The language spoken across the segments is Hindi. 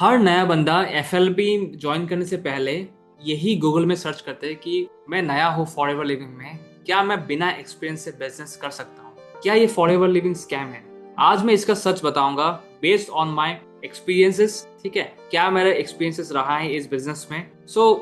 हर नया बंदा एफएलपी ज्वाइन करने से पहले यही गूगल में सर्च करते हैं कि मैं नया हूँ फॉरएवर लिविंग में, क्या मैं बिना एक्सपीरियंस से बिजनेस कर सकता हूँ, क्या ये फॉरएवर लिविंग स्कैम है। आज मैं इसका सच बताऊंगा बेस्ड ऑन माय एक्सपीरियंसेस। ठीक है, क्या मेरा एक्सपीरियंसेस रहा है इस बिजनेस में।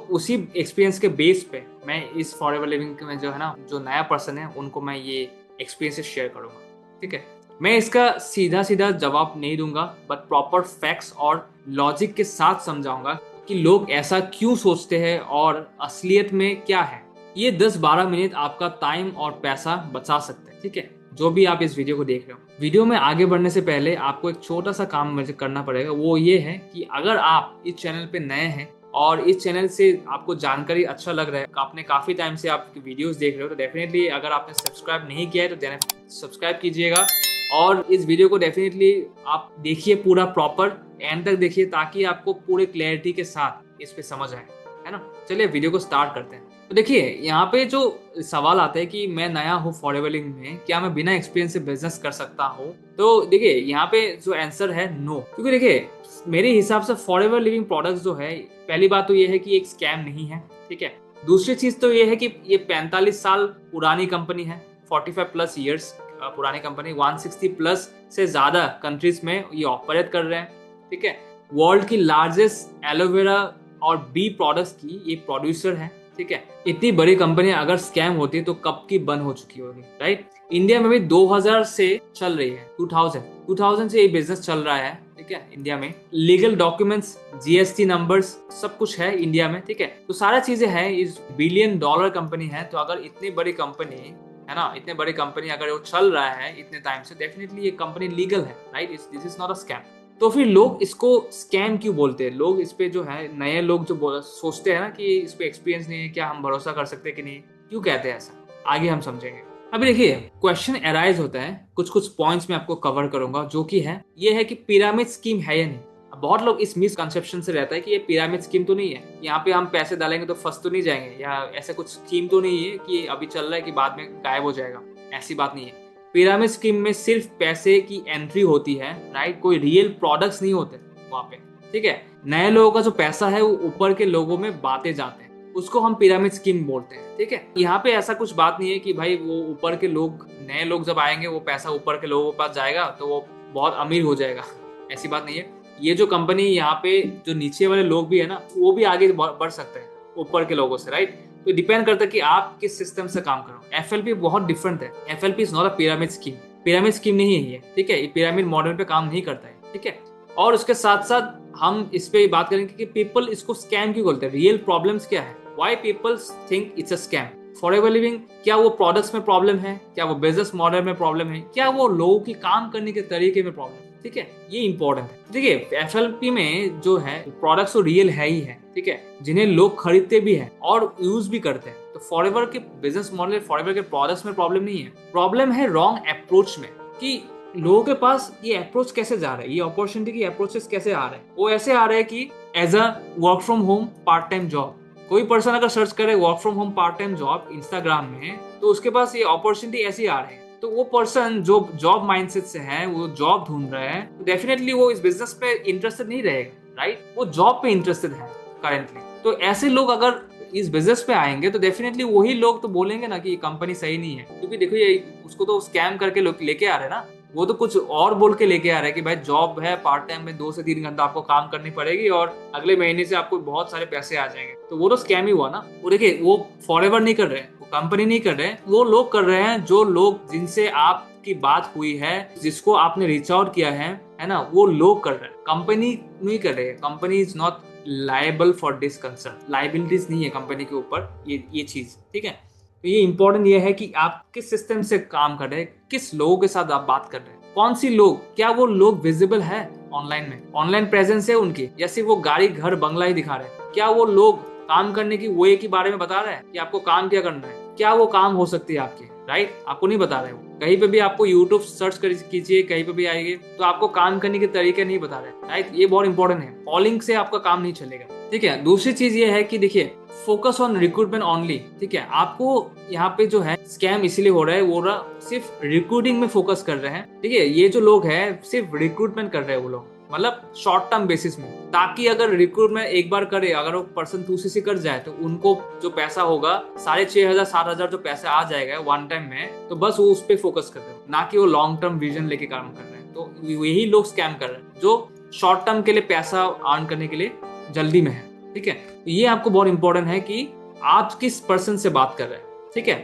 उसी एक्सपीरियंस के बेस पे मैं इस फॉरएवर लिविंग में जो है ना, जो नया पर्सन है उनको मैं ये एक्सपीरियंसेस शेयर करूंगा। ठीक है, मैं इसका सीधा सीधा जवाब नहीं दूंगा, बट प्रॉपर फैक्ट्स और लॉजिक के साथ समझाऊंगा कि लोग ऐसा क्यों सोचते हैं और असलियत में क्या है। ये 10-12 मिनट आपका टाइम और पैसा बचा सकते हैं। ठीक है, जो भी आप इस वीडियो को देख रहे हो, वीडियो में आगे बढ़ने से पहले आपको एक छोटा सा काम मुझे करना पड़ेगा। वो ये है कि अगर आप इस चैनल पे नए हैं और इस चैनल से आपको जानकारी अच्छा लग रहा है, आपने काफी टाइम से आप वीडियोस देख रहे हो, तो डेफिनेटली अगर आपने सब्सक्राइब नहीं किया है तो सब्सक्राइब कीजिएगा। और इस वीडियो को डेफिनेटली आप देखिए, पूरा प्रॉपर एंड तक देखिए, ताकि आपको पूरे क्लैरिटी के साथ इस पे समझ आए, है ना। चलिए वीडियो को स्टार्ट करते हैं। तो देखिए, यहाँ पे जो सवाल आता है कि मैं नया हूँ फॉरएवर लिविंग में, क्या मैं बिना एक्सपीरियंस से बिजनेस कर सकता हूँ, तो देखिए यहाँ पे जो आंसर है नो। क्योंकि देखिए, मेरे हिसाब से फॉरएवर लिविंग प्रोडक्ट्स जो है, पहली बात तो ये है कि एक स्कैम नहीं है। ठीक है, दूसरी चीज तो ये है कि ये 45 साल पुरानी कंपनी है, 45+ ईयर्स पुरानी कंपनी, 160+ से ज्यादा कंट्रीज में ये ऑपरेट कर रहे हैं। ठीक है, वर्ल्ड की लार्जेस्ट एलोवेरा और बी प्रोडक्ट्स की ये प्रोड्यूसर है। ठीक है, इतनी बड़ी कंपनी अगर स्कैम होती तो कब की बंद हो चुकी होगी, राइट। इंडिया में भी 2000 से चल रही है, 2000 से ये बिजनेस चल रहा है। ठीक है, इंडिया में लीगल डॉक्यूमेंट्स, जीएसटी नंबर्स, सब कुछ है इंडिया में। ठीक है, तो सारा चीजें हैं, इस बिलियन डॉलर कंपनी है। तो अगर इतनी बड़ी कंपनी है ना, इतने बड़ी कंपनी अगर वो चल रहा है इतने टाइम से, डेफिनेटली ये कंपनी लीगल है, right. This is not a scam. तो फिर लोग इसको स्कैम क्यों बोलते हैं। लोग इस पे जो है, नए लोग जो सोचते हैं ना कि इस पे एक्सपीरियंस नहीं है, क्या हम भरोसा कर सकते हैं कि नहीं, क्यों कहते हैं ऐसा, आगे हम समझेंगे। अभी देखिए, क्वेश्चन अराइज होता है, कुछ कुछ पॉइंट्स में आपको कवर करूंगा, जो कि है ये है कि पिरामिड स्कीम है या नहीं। अब बहुत लोग इस मिसकंसेप्शन से रहता है कि ये पिरामिड स्कीम तो नहीं है, यहाँ पे हम पैसे डालेंगे तो फंस तो नहीं जाएंगे, या ऐसा कुछ स्कीम तो नहीं है कि अभी चल रहा है कि बाद में गायब हो जाएगा। ऐसी बात नहीं है। पिरामिड स्कीम में सिर्फ पैसे की एंट्री होती है, राइट। कोई रियल प्रोडक्ट्स नहीं होते वहां पे। ठीक है, नए लोगों का जो पैसा है वो ऊपर के लोगों में बांटे जाते हैं, उसको हम पिरामिड स्कीम बोलते हैं। ठीक है, यहाँ पे ऐसा कुछ बात नहीं है कि भाई वो ऊपर के लोग, नए लोग जब आएंगे वो पैसा ऊपर के लोगों के पास जाएगा तो वो बहुत अमीर हो जाएगा। ऐसी बात नहीं है। ये जो कंपनी यहाँ पे, जो नीचे वाले लोग भी है ना, वो भी आगे बढ़ सकते हैं ऊपर के लोगों से, राइट। तो डिपेंड करता है कि आप किस सिस्टम से काम करो। एफएलपी बहुत डिफरेंट है। FLP is not a pyramid scheme. Pyramid scheme नहीं है ये। ठीक है, ये पिरामिड मॉडल पे काम नहीं करता है। ठीक है, और उसके साथ साथ हम इस पे बात करेंगे कि पीपल इसको स्कैम क्यों बोलते हैं, रियल प्रॉब्लम्स क्या है, why people think it's a scam. Forever living, क्या वो प्रोडक्ट्स में प्रॉब्लम है, क्या वो बिजनेस मॉडल में प्रॉब्लम है, क्या वो लोगों की काम करने के तरीके में प्रॉब्लम है। ठीक है, ये इंपॉर्टेंट है। देखिए, एफएलपी में जो है प्रोडक्ट्स तो रियल है ही है। ठीक है, जिन्हें लोग खरीदते भी हैं और यूज भी करते हैं। तो फॉरएवर के बिजनेस मॉडल, फॉरएवर के प्रोडक्ट्स में प्रॉब्लम नहीं है। प्रॉब्लम है रॉन्ग अप्रोच में, कि लोगों के पास ये अप्रोच कैसे जा रहा है, ये अपॉर्चुनिटी की अप्रोचेस कैसे आ रहे हैं। वो ऐसे आ रहे हैं कि as a work from home part time job. कोई पर्सन अगर सर्च करे work from home part time job Instagram में, तो उसके पास ये अपॉर्चुनिटी ऐसी आ रही है। तो वो पर्सन जो जॉब माइंडसेट से है, वो जॉब ढूंढ रहा है, तो डेफिनेटली वो इस बिजनेस पे इंटरेस्टेड नहीं रहेगा, राइट। वो जॉब पे इंटरेस्टेड है करेंटली। तो ऐसे लोग अगर इस बिजनेस पे आएंगे तो डेफिनेटली वही लोग तो बोलेंगे ना कि ये कंपनी सही नहीं है, क्योंकि देखो ये उसको तो स्कैम करके लोग लेके आ रहे हैं ना। वो तो कुछ और बोल के लेके आ रहा है कि भाई जॉब है, पार्ट टाइम में 2 से 3 घंटा आपको काम करनी पड़ेगी और अगले महीने से आपको बहुत सारे पैसे आ जाएंगे। तो वो तो स्कैम ही हुआ ना। वो देखिए, वो फॉरएवर नहीं कर रहे हैं, वो कंपनी नहीं कर रहे हैं, वो लोग कर रहे हैं जो लोग जिनसे आपकी बात हुई है, जिसको आपने रीच आउट किया है ना, वो लोग कर रहे हैं, कंपनी नहीं कर रहे हैं। Company is not liable for this concern, liabilities नहीं है कंपनी के ऊपर ये चीज। ठीक है, तो ये इंपॉर्टेंट ये है कि आप किस सिस्टम से काम कर रहे हैं, किस लोगों के साथ आप बात कर रहे हैं, कौन सी लोग, क्या वो लोग विजिबल है ऑनलाइन में, ऑनलाइन प्रेजेंस है उनकी, या सिर्फ वो गाड़ी घर बंगला ही दिखा रहे हैं। क्या वो लोग काम करने की वे के बारे में बता रहे हैं कि आपको काम क्या करना है, क्या वो काम हो सकती है आपकी, राइट। आपको नहीं बता रहे हो। कहीं पे भी आपको यूट्यूब सर्च कीजिए, कहीं पे भी आएंगे तो आपको काम करने के तरीके नहीं बता रहे, राइट। ये बहुत इंपॉर्टेंट है। कॉलिंग से आपका काम नहीं चलेगा। ठीक है, दूसरी चीज ये है कि देखिए, फोकस ऑन रिक्रूटमेंट ओनली। ठीक है, आपको यहाँ पे जो है स्कैम इसीलिए हो रहा है, वो सिर्फ रिक्रूटिंग में फोकस कर रहे हैं। ठीक है, ये जो लोग हैं सिर्फ रिक्रूटमेंट कर रहे हैं वो लोग, मतलब शॉर्ट टर्म बेसिस में, ताकि अगर रिक्रूटमेंट एक बार करे, अगर वो पर्सन 2cc कर जाए तो उनको जो पैसा होगा 6,500 7,000 जो पैसा आ जाएगा वन टाइम में, तो बस वो उस पर फोकस कर रहे हैं, ना कि वो लॉन्ग टर्म विजन लेके काम कर रहे हैं। तो यही लोग स्कैम कर रहे हैं जो शॉर्ट टर्म के लिए पैसा अर्न करने के लिए जल्दी में है। ठीक है, ये आपको बहुत इंपॉर्टेंट है कि आप किस पर्सन से बात कर रहे हैं। ठीक है,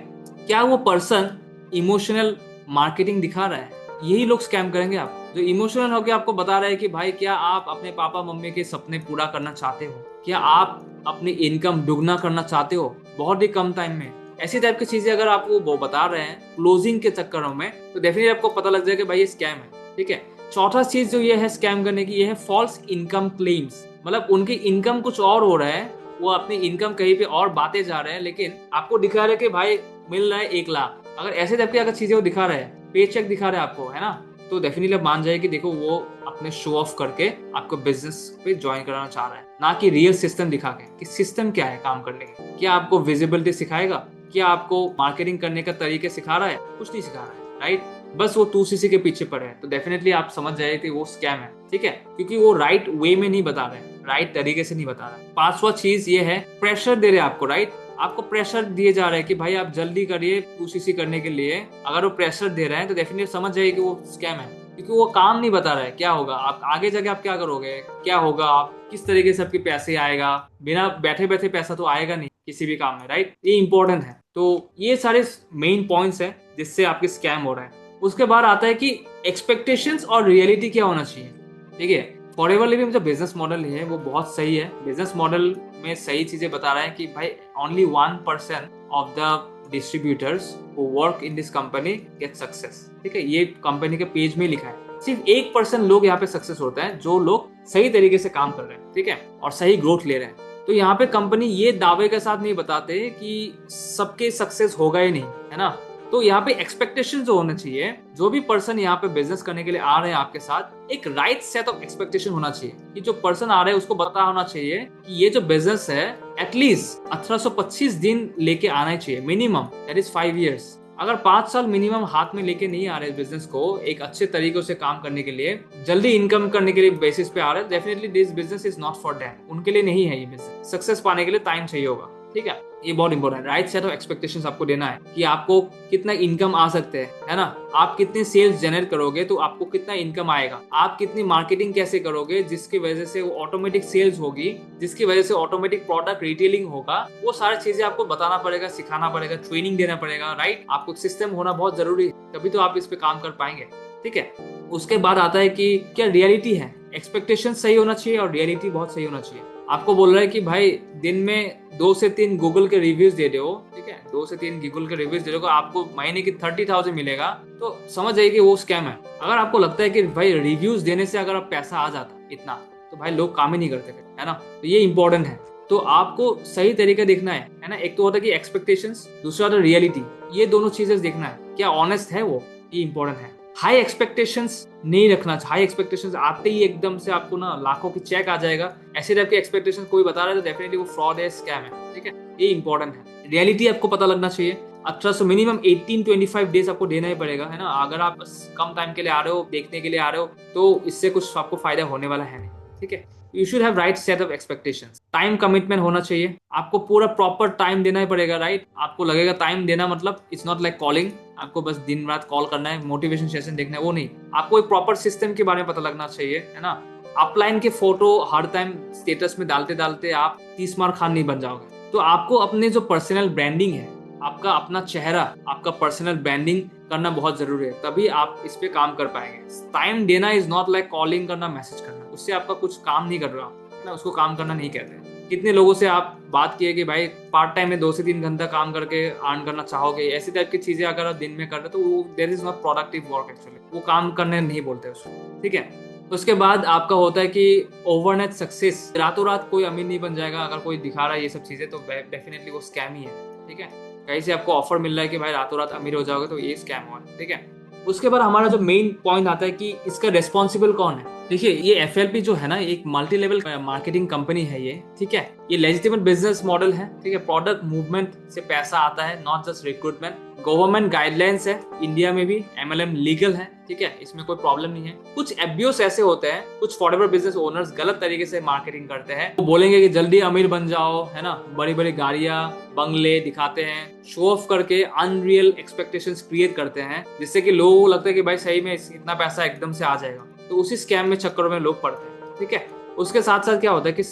क्या वो पर्सन इमोशनल मार्केटिंग दिखा रहा है? यही लोग स्कैम करेंगे आप। जो इमोशनल होकर आपको बता रहे हैं कि भाई क्या आप अपने पापा मम्मी के सपने पूरा करना चाहते हो, क्या आप अपनी इनकम दुगना करना चाहते हो बहुत ही कम टाइम में, ऐसी टाइप की चीजें अगर आपको वो बता रहे हैं क्लोजिंग के चक्करों में, तो डेफिनेटली आपको पता लग जाएगा कि भाई ये स्कैम है। ठीक है, चौथा चीज जो ये है स्कैम करने की, ये है फॉल्स इनकम क्लेम्स। मतलब उनकी इनकम कुछ और हो रहा है, वो अपनी इनकम कहीं पे और बातें जा रहे हैं, लेकिन आपको दिखा रहे हैं कि भाई मिल रहा है 1 लाख। अगर ऐसे टाइप की अगर चीजें वो दिखा रहे हैं, पे चेक दिखा रहे हैं आपको, है ना, तो डेफिनेटली आप मान जाए कि देखो वो अपने शो ऑफ करके आपको बिजनेस पे ज्वाइन कराना चाह रहा है, ना कि रियल सिस्टम दिखा के कि सिस्टम क्या है काम करने की। क्या आपको विजिबिलिटी सिखाएगा, क्या आपको मार्केटिंग करने का तरीके सिखा रहा है? कुछ नहीं सिखा रहा है, राइट। बस वो 2cc के पीछे पड़े हैं, तो डेफिनेटली आप समझ जाए कि वो स्कैम है। ठीक है, क्योंकि वो राइट वे में नहीं बता रहे, राइट तरीके से नहीं बता रहे। पांचवा चीज ये है प्रेशर दे रहे हैं आपको, राइट। आपको प्रेशर दिए जा रहे हैं कि भाई आप जल्दी करिए 2cc करने के लिए। अगर वो प्रेशर दे रहे हैं तो डेफिनेटली समझ जाइए कि वो स्कैम है, क्योंकि वो काम नहीं बता रहा है क्या होगा, आप आगे जाके आप क्या करोगे, क्या होगा, आप किस तरीके से आपके पैसे आएगा। बिना बैठे बैठे पैसा तो आएगा नहीं किसी भी काम में, राइट। ये इंपॉर्टेंट है। तो ये सारे मेन पॉइंट्स है जिससे आपके स्कैम हो रहा है। उसके बाद आता है कि एक्सपेक्टेशंस और रियलिटी क्या होना चाहिए। ठीक है, फॉरएवर लिविंग जो बिजनेस मॉडल है वो बहुत सही है। बिजनेस मॉडल में सही चीजें बता रहा है कि भाई only 1% of the distributors who work in this company get success. ठीक है, ये कंपनी के पेज में लिखा है। सिर्फ 1% लोग यहाँ पे सक्सेस होता है जो लोग सही तरीके से काम कर रहे हैं, ठीक है, और सही ग्रोथ ले रहे हैं। तो यहाँ पे कंपनी ये दावे के साथ नहीं बताते कि सबके सक्सेस होगा ही नहीं, है ना। तो यहाँ पे एक्सपेक्टेशन जो होना चाहिए, जो भी पर्सन यहाँ पे बिजनेस करने के लिए आ रहे हैं आपके साथ, एक राइट सेट ऑफ एक्सपेक्टेशन होना चाहिए कि जो पर्सन आ रहे हैं उसको पता होना चाहिए कि ये जो बिजनेस है एटलीस्ट 1825 दिन लेके आना चाहिए मिनिमम, दैट इज 5 years। अगर 5 साल मिनिमम हाथ में लेके नहीं आ रहे बिजनेस को एक अच्छे तरीके से काम करने के लिए, जल्दी इनकम करने के लिए बेसिस पे आ रहे हैं, definitely this business is not for them. उनके लिए नहीं है ये बिजनेस। सक्सेस पाने के लिए टाइम चाहिए होगा। ठीक है, ये बहुत इंपॉर्टेंट है। राइट सेट ऑफ एक्सपेक्टेशंस आपको देना है कि आपको कितना इनकम आ सकते हैं, है ना। आप कितने सेल्स जनरेट करोगे तो आपको कितना इनकम आएगा, आप कितनी मार्केटिंग कैसे करोगे जिसकी वजह से वो ऑटोमेटिक सेल्स होगी, जिसकी वजह से ऑटोमेटिक प्रोडक्ट रिटेलिंग होगा। वो सारी चीजें आपको बताना पड़ेगा, सिखाना पड़ेगा, ट्रेनिंग देना पड़ेगा, राइट। आपको सिस्टम होना बहुत जरूरी है, तभी तो आप इस पे काम कर पाएंगे। ठीक है, उसके बाद आता है कि क्या रियलिटी है। एक्सपेक्टेशन सही होना चाहिए और रियलिटी बहुत सही होना चाहिए। आपको बोल रहा है कि भाई दिन में 2 से 3 गूगल के रिव्यूज दे दो, ठीक है, 2 से 3 गूगल के रिव्यूज दे दो, आपको महीने की 30,000 मिलेगा, तो समझ जाइए कि वो स्कैम है। अगर आपको लगता है कि भाई रिव्यूज देने से अगर आप पैसा आ जाता इतना, तो भाई लोग काम ही नहीं करते, है ना। तो ये इंपॉर्टेंट है। तो आपको सही तरीका देखना है ना। एक तो होता है कि एक्सपेक्टेशंस, दूसरा होता है रियलिटी। ये दोनों चीजें देखना है, क्या ऑनेस्ट है वो, ये इंपॉर्टेंट है। हाई एक्सपेक्टेशंस नहीं रखना। हाई एक्सपेक्टेशंस आते ही एकदम से आपको ना लाखों की चेक आ जाएगा, ऐसे टाइप के एक्सपेक्टेशंस कोई बता रहा है तो डेफिनेटली वो फ्रॉड है, स्कैम है। ठीक है, ये इंपॉर्टेंट है। रियलिटी आपको पता लगना चाहिए। 1800 मिनिमम 18-25 डेज आपको देना ही पड़ेगा, है ना। अगर आप कम टाइम के लिए आ रहे हो, देखने के लिए आ रहे हो, तो इससे कुछ आपको फायदा होने वाला है नहीं। ठीक है, you should have right set of expectations. Time commitment होना चाहिए, आपको पूरा प्रॉपर टाइम देना ही पड़ेगा, राइट। आपको लगेगा टाइम देना मतलब इट्स नॉट लाइक कॉलिंग, आपको बस दिन रात कॉल करना है, मोटिवेशन सेशन देखना है, वो नहीं। आपको एक प्रॉपर सिस्टम के बारे में पता लगना चाहिए, है ना। अपलाइन के फोटो हर टाइम स्टेटस में डालते डालते आप 30 मार खान नहीं बन जाओगे। तो आपको अपने जो पर्सनल ब्रांडिंग है, आपका अपना चेहरा, आपका पर्सनल ब्रांडिंग करना बहुत जरूरी है, तभी आप इस पे काम कर पाएंगे। टाइम देना इज नॉट लाइक कॉलिंग करना, मैसेज करना, उससे आपका कुछ काम नहीं कर रहा ना, उसको काम करना नहीं कहते। कितने लोगों से आप बात किए कि भाई पार्ट टाइम में 2 से 3 घंटा काम करके अर्न करना चाहोगे, ऐसी टाइप की चीजें अगर आप दिन में कर रहे हो तो वो there is not productive work actually, वो काम करने नहीं बोलते उसको। ठीक है, उसके बाद आपका होता है कि ओवरनाइट सक्सेस। रातों रात कोई अमीर नहीं बन जाएगा। अगर कोई दिखा रहा है ये सब चीजें तो डेफिनेटली वो स्कैम ही है। ठीक है, कहीं से आपको ऑफर मिल रहा है कि भाई रातों रात अमीर हो जाओगे तो ये स्कैम हुआ। ठीक है, उसके बाद हमारा जो मेन पॉइंट आता है कि इसका रेस्पॉन्सिबल कौन है। देखिए, ये एफएलपी जो है ना, एक मल्टी लेवल मार्केटिंग कंपनी है ये। ठीक है, ये लेजिटिमेट बिजनेस मॉडल है। ठीक है, प्रोडक्ट मूवमेंट से पैसा आता है, not just recruitment. Government guidelines है, इंडिया में भी MLM लीगल है, ठीक है, इसमें कोई प्रॉब्लम नहीं है। कुछ एब्यूज ऐसे होते हैं, कुछ फॉरएवर बिजनेस ओनर्स गलत तरीके से मार्केटिंग करते हैं। वो बोलेंगे कि जल्दी अमीर बन जाओ, है ना, बड़ी बड़ी गाड़ियां बंगले दिखाते हैं, शो ऑफ करके अनरियल एक्सपेक्टेशंस क्रिएट करते हैं, जिससे कि लोगों को लगता है कि भाई सही में इतना पैसा एकदम से आ जाएगा, तो उसी स्कैम में चक्करों में लोग पड़ते हैं, ठीक है। उसके साथ साथ क्या होता है कि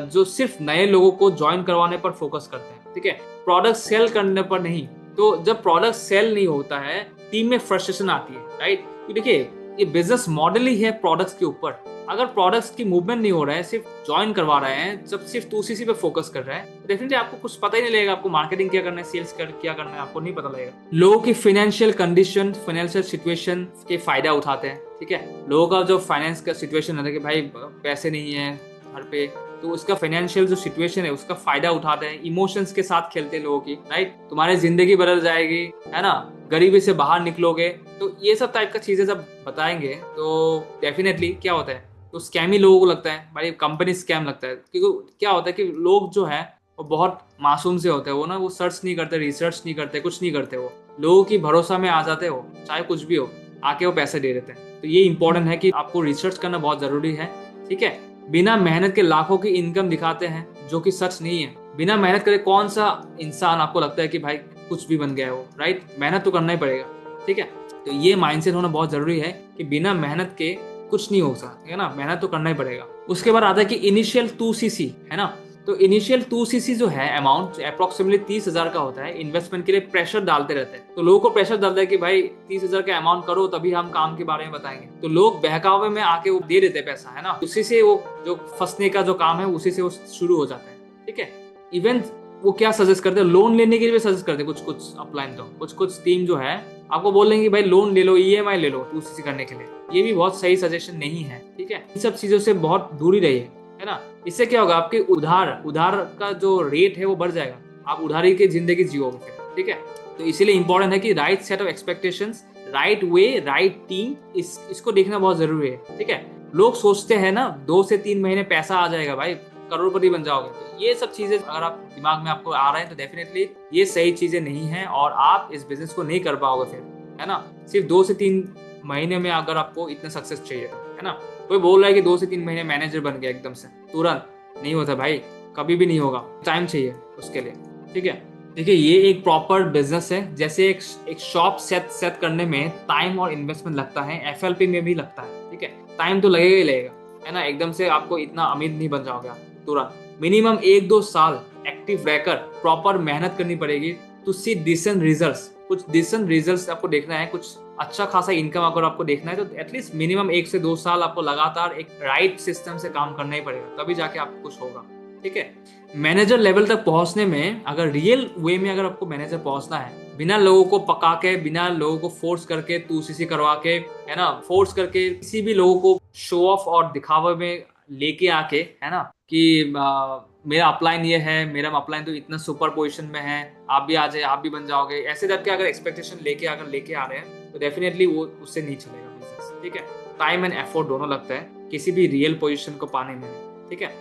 जो सिर्फ नए लोगों को ज्वाइन करवाने पर फोकस करते हैं, ठीक है, प्रोडक्ट सेल करने पर नहीं। तो जब प्रोडक्ट सेल नहीं होता है, टीम में फ्रस्ट्रेशन आती है, राइट। तो देखिए, ये बिजनेस मॉडल ही है प्रोडक्ट्स के ऊपर। अगर प्रोडक्ट्स की मूवमेंट नहीं हो रहा है, सिर्फ ज्वाइन करवा रहे हैं, जब सिर्फ TCC पे फोकस कर रहे हैं, तो डेफिनेटली आपको कुछ पता ही नहीं लगेगा, आपको मार्केटिंग क्या करना है, सेल्स क्या करना है, आपको नहीं पता लगेगा। लोगों की फाइनेंशियल कंडीशन, फाइनेंशियल सिचुएशन के फायदा उठाते हैं, ठीक है। लोगों का जो फाइनेंस का सिचुएशन है कि भाई पैसे नहीं है घर पे, तो उसका फाइनेंशियल जो सिचुएशन है उसका फायदा उठाते हैं, इमोशंस के साथ खेलते हैं लोगों की, राइट। तुम्हारी जिंदगी बदल जाएगी, है ना, गरीबी से बाहर निकलोगे, तो ये सब टाइप का चीजें जब बताएंगे तो डेफिनेटली क्या होता है, तो स्कैमी लोगों को लगता है, भाई कंपनी स्कैम लगता है। क्योंकि क्या होता है कि लोग जो है वो बहुत मासूम से होते हैं, वो ना वो सर्च नहीं करते, रिसर्च नहीं करते, कुछ नहीं करते, वो लोगों की भरोसा में आ जाते हो, चाहे कुछ भी हो, आके वो पैसे दे देते हैं। तो ये इंपॉर्टेंट है कि आपको रिसर्च करना बहुत जरूरी है, ठीक है। बिना मेहनत के लाखों की इनकम दिखाते हैं, जो कि सच नहीं है। बिना मेहनत करे कौन सा इंसान आपको लगता है कि भाई कुछ भी बन गया है वो, राइट। मेहनत तो करना ही पड़ेगा, ठीक है। तो ये माइंडसेट होना बहुत जरूरी है कि बिना मेहनत के कुछ नहीं हो सकता, है ना, मेहनत तो करना ही पड़ेगा। उसके बाद आता है कि इनिशियल 2cc, है ना। तो इनिशियल 2cc जो है अमाउंट अप्रोक्सीमेटली 30,000 का होता है। इन्वेस्टमेंट के लिए प्रेशर डालते रहते हैं, तो लोगों को प्रेशर डालता है कि भाई 30,000 का अमाउंट करो, तभी हम काम के बारे में बताएंगे। तो लोग बहकावे में आके वो दे देते हैं पैसा, है ना, उसी से वो जो फंसने का जो काम है उसी से वो शुरू हो जाता है, ठीक है। इवन वो क्या सजेस्ट करते हैं, लोन लेने के लिए भी सजेस्ट करते हैं। कुछ अपलाइन, तो कुछ टीम जो है आपको बोलेंगे भाई लोन ले लो, EMI ले लो 2cc करने के लिए। ये भी बहुत सही सजेशन नहीं है, ठीक है। इन सब चीजों से बहुत दूरी रहिए, है ना। इससे क्या होगा, आपके उधार का जो रेट है वो बढ़ जाएगा, आप उधारी की जिंदगी जियोगे फिर, ठीक है। तो इसीलिए इंपॉर्टेंट है कि right set of expectations, right way, right team, इसको देखना बहुत जरूरी है, ठीक है। लोग सोचते हैं ना 2 से 3 महीने पैसा आ जाएगा, भाई करोड़पति बन जाओगे। तो ये सब चीजें अगर आप दिमाग में आपको आ रहे हैं तो डेफिनेटली ये सही चीजें नहीं है, और आप इस बिजनेस को नहीं कर पाओगे फिर, है ना। सिर्फ 2 से 3 महीने में अगर आपको इतना सक्सेस चाहिए तो, है ना। कोई बोल रहा है कि 2 से 3 महीने मैनेजर बन गया एकदम से, तुरंत नहीं होता भाई, कभी भी नहीं होगा, टाइम चाहिए उसके लिए, ठीक है। देखिए, ये एक प्रॉपर बिजनेस है। जैसे एक शॉप सेट करने में टाइम और इन्वेस्टमेंट लगता है, FLP में भी लगता है, ठीक है। टाइम तो लगेगा ही लगेगा, है ना। एकदम से आपको इतना अमीर नहीं बन जाओगे आप तुरंत। मिनिमम 1-2 साल एक्टिव रहकर प्रॉपर मेहनत करनी पड़ेगी टू सी डिसेंट रिजल्ट्स। कुछ डिसेंट रिजल्ट्स आपको देखना है, कुछ अच्छा खासा इनकम अगर आपको देखना है, तो एटलीस्ट मिनिमम 1 से 2 साल आपको लगातार एक राइट सिस्टम से काम करना ही पड़ेगा, तभी जाके आपको कुछ होगा, ठीक है। मैनेजर लेवल तक पहुंचने में अगर रियल वे में अगर आपको मैनेजर पहुंचना है, बिना लोगों को पका के, बिना लोगों को फोर्स करके 2cc करवा के, है ना, फोर्स करके किसी भी लोगों को शो ऑफ और दिखावे में लेके आके, है ना, कि मेरा अपलाइन ये है, मेरा अपलाइन तो इतना सुपर पोजीशन में है, आप भी आ जाए, आप भी बन जाओगे, ऐसे टाइप के अगर एक्सपेक्टेशन लेके आ रहे हैं तो डेफिनेटली वो उससे नहीं चलेगा बिजनेस, ठीक है। टाइम एंड एफर्ट दोनों लगता है किसी भी रियल पोजीशन को पाने में, ठीक है।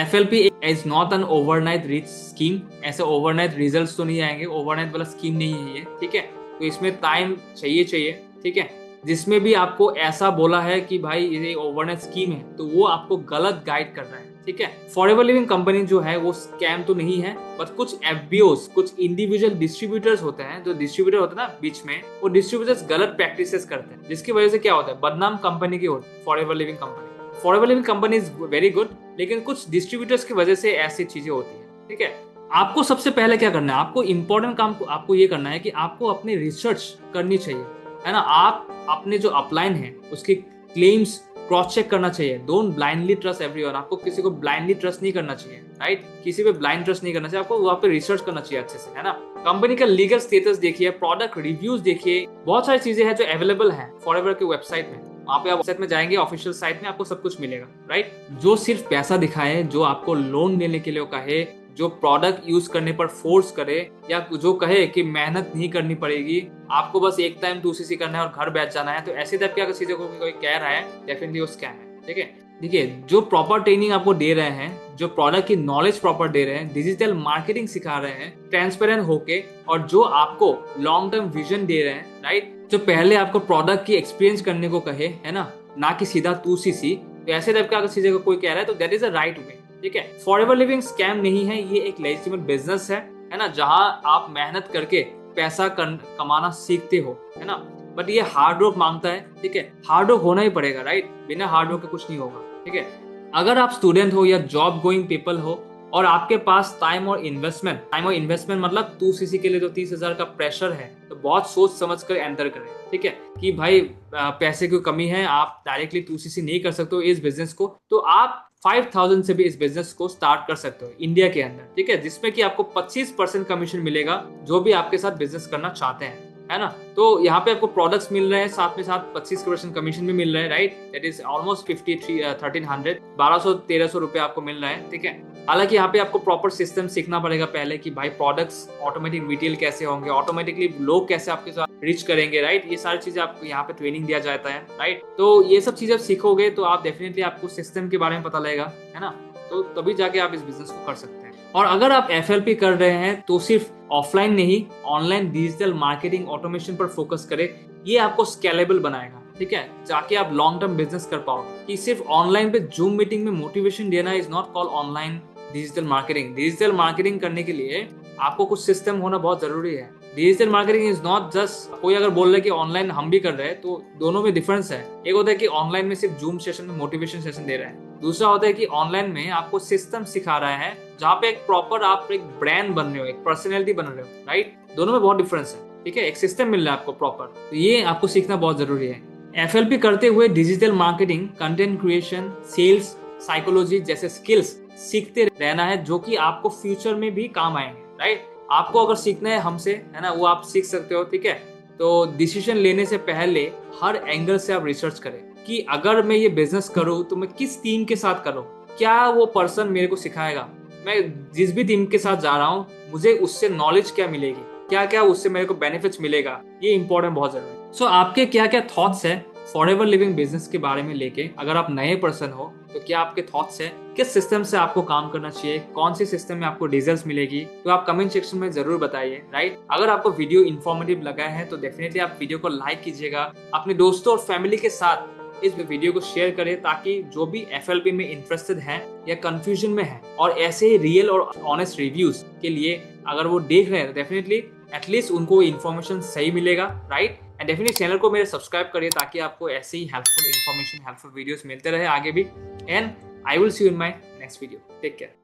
FLP is not an overnight rich scheme. ऐसे ओवरनाइट रिजल्ट्स तो नहीं आएंगे, ओवरनाइट वाला स्कीम नहीं है ये, ठीक है। तो इसमें टाइम चाहिए, ठीक है। जिसमें भी आपको ऐसा बोला है कि भाई ये ओवरनाइट स्कीम है, तो वो आपको गलत गाइड कर रहा है, ठीक है। फॉरएवर लिविंग कंपनी जो है वो स्कैम तो नहीं है, बट कुछ FBOs, कुछ इंडिविजुअल डिस्ट्रीब्यूटर्स होते हैं, जो डिस्ट्रीब्यूटर होते हैं ना बीच में, वो डिस्ट्रीब्यूटर्स गलत प्रैक्टिसेस करते हैं, जिसकी वजह से क्या होता है, बदनाम कंपनी की होती है forever living company. Forever living company is very good, लेकिन कुछ डिस्ट्रीब्यूटर्स की वजह से ऐसी चीजें होती है, ठीक है। आपको सबसे पहले क्या करना है, आपको इंपॉर्टेंट काम आपको ये करना है कि आपको अपनी रिसर्च करनी चाहिए, है ना। आप अपने जो अपलाइन है उसकी क्लेम्स क्रॉस चेक करना चाहिए। Don't blindly trust everyone. आपको किसी को ब्लाइंडली ट्रस्ट नहीं करना चाहिए, राइट। किसी पे ब्लाइंड ट्रस्ट नहीं करना चाहिए, आपको वहाँ पे रिसर्च करना चाहिए अच्छे से, है ना। कंपनी का लीगल स्टेटस देखिए, प्रोडक्ट रिव्यूज देखिए, बहुत सारी चीजें हैं जो अवेलेबल है फॉरएवर के वेबसाइट में। वहाँ पे आप वेबसाइट में जाएंगे, ऑफिशियल साइट में आपको सब कुछ मिलेगा, राइट। जो सिर्फ पैसा दिखाए, जो आपको लोन लेने के लिए कहे, जो प्रोडक्ट यूज करने पर फोर्स करे, या जो कहे कि मेहनत नहीं करनी पड़ेगी, आपको बस एक टाइम 2cc करना है और घर बैठ जाना है, तो ऐसे टाइप की अगर चीजों को कोई कह रहा है, डेफिनेटली वो स्कैम है, ठीक है। देखिए, जो प्रॉपर ट्रेनिंग आपको दे रहे हैं, जो प्रोडक्ट की नॉलेज प्रॉपर दे रहे हैं, डिजिटल मार्केटिंग सिखा रहे हैं ट्रांसपेरेंट होके, और जो आपको लॉन्ग टर्म विजन दे रहे हैं, राइट, जो पहले आपको प्रोडक्ट की एक्सपीरियंस करने को कहे, है ना कि सीधा तू सी। तो ऐसे टाइप का अगर चीजें को कोई कह रहा है तो that is a right way, ठीक है। फॉरएवर लिविंग स्कैम नहीं है, ये एक लेजिटिमेट बिजनेस है ना, जहां आप मेहनत करके पैसा कमाना सीखते हो, है ना। बट ये हार्ड वर्क मांगता है, ठीक है, हार्ड वर्क होना ही पड़ेगा, राइट, बिना हार्ड वर्क के कुछ नहीं होगा, ठीक है। अगर आप स्टूडेंट हो या जॉब गोइंग पीपल हो और आपके पास टाइम और इन्वेस्टमेंट मतलब 2cc के लिए तो 30,000 का प्रेशर है, तो बहुत सोच समझ कर एंटर करें, ठीक है, कि भाई पैसे की कमी है, आप डायरेक्टली 2cc नहीं कर सकते हो इस बिजनेस को, तो आप 5,000 से भी इस बिजनेस को स्टार्ट कर सकते हो इंडिया के अंदर, ठीक है, जिसमें कि आपको 25% कमीशन मिलेगा जो भी आपके साथ बिजनेस करना चाहते हैं, है ना। तो यहाँ पे आपको प्रोडक्ट्स मिल रहे हैं, साथ में साथ 25% कमीशन भी मिल रहा है, राइट, दैट इज ऑलमोस्ट 1300 1200-1300 रुपए आपको मिल रहा है, ठीक है। हालांकि यहाँ पे आपको प्रॉपर सिस्टम सीखना पड़ेगा पहले कि भाई प्रोडक्ट्स ऑटोमेटिक रिटेल कैसे होंगे, ऑटोमेटिकली लोग कैसे आपके साथ रीच करेंगे, राइट, ये सारी चीजें आपको यहाँ पे ट्रेनिंग दिया जाता है, राइट। तो ये सब चीजें सीखोगे तो आप डेफिनेटली आपको सिस्टम के बारे में पता लगेगा, है ना, तो तभी जाके आप इस बिजनेस को कर सकते हैं। और अगर आप FLP कर रहे हैं तो सिर्फ ऑफलाइन नहीं, ऑनलाइन डिजिटल मार्केटिंग ऑटोमेशन पर फोकस करें, ये आपको स्केलेबल बनाएगा, ठीक है, जाके आप लॉन्ग टर्म बिजनेस कर पाओगे। कि सिर्फ ऑनलाइन पे जूम मीटिंग में मोटिवेशन देना is not called online digital marketing. Digital marketing करने के लिए आपको कुछ सिस्टम होना बहुत जरूरी है। Digital marketing is not just कोई अगर बोल रहा है कि ऑनलाइन हम भी कर रहे हैं, तो दोनों में डिफरेंस है। एक होता है कि ऑनलाइन में सिर्फ जूम सेशन में मोटिवेशन सेशन दे रहा है, दूसरा होता है कि ऑनलाइन में आपको सिस्टम सिखा रहा है जहाँ पे एक प्रॉपर आप एक ब्रांड बन रहे हो, एक पर्सनैलिटी बन रहे हो, राइट। दोनों में बहुत डिफरेंस है, ठीक है, एक सिस्टम मिल रहा है आपको प्रॉपर, तो ये आपको सीखना बहुत जरूरी है। FLP करते हुए digital marketing, content creation, sales, psychology जैसे स्किल्स सीखते रहना है, जो कि आपको फ्यूचर में भी काम आएंगे, राइट। आपको अगर सीखना है हमसे, है ना, वो आप सीख सकते हो, ठीक है। तो डिसीजन लेने से पहले हर एंगल से आप रिसर्च करें कि अगर मैं ये बिजनेस करूँ तो मैं किस टीम के साथ करूँ, क्या वो पर्सन मेरे को सिखाएगा, मैं जिस भी टीम के साथ जा रहा हूँ मुझे उससे नॉलेज क्या मिलेगी, क्या क्या उससे मेरे को बेनिफिट्स मिलेगा, ये इंपॉर्टेंट बहुत जरूरी है। सो आपके क्या क्या थॉट्स है फॉरएवर लिविंग बिजनेस के बारे में लेके? अगर आप नए पर्सन हो तो क्या आपके थॉट्स है, किस सिस्टम से आपको काम करना चाहिए, कौन सी सिस्टम में आपको रिजल्ट्स मिलेगी, तो आप कमेंट सेक्शन में जरूर बताइए, राइट। अगर आपको वीडियो इन्फॉर्मेटिव लगा है तो डेफिनेटली आप वीडियो को लाइक कीजिएगा, अपने दोस्तों और फैमिली के साथ इस वीडियो को शेयर करें, ताकि जो भी FLP में इंटरेस्टेड है या कंफ्यूजन में है और ऐसे ही रियल और ऑनेस्ट रिव्यूज के लिए अगर वो देख रहे हैं तो डेफिनेटली एटलीस्ट उनको इन्फॉर्मेशन सही मिलेगा, राइट। एंड डेफिनेटली चैनल को मेरे सब्सक्राइब करिए ताकि आपको ऐसे ही हेल्पफुल इन्फॉर्मेशन, हेल्पफुल वीडियोस मिलते रहे आगे भी। And I will see you in my next video. Take care.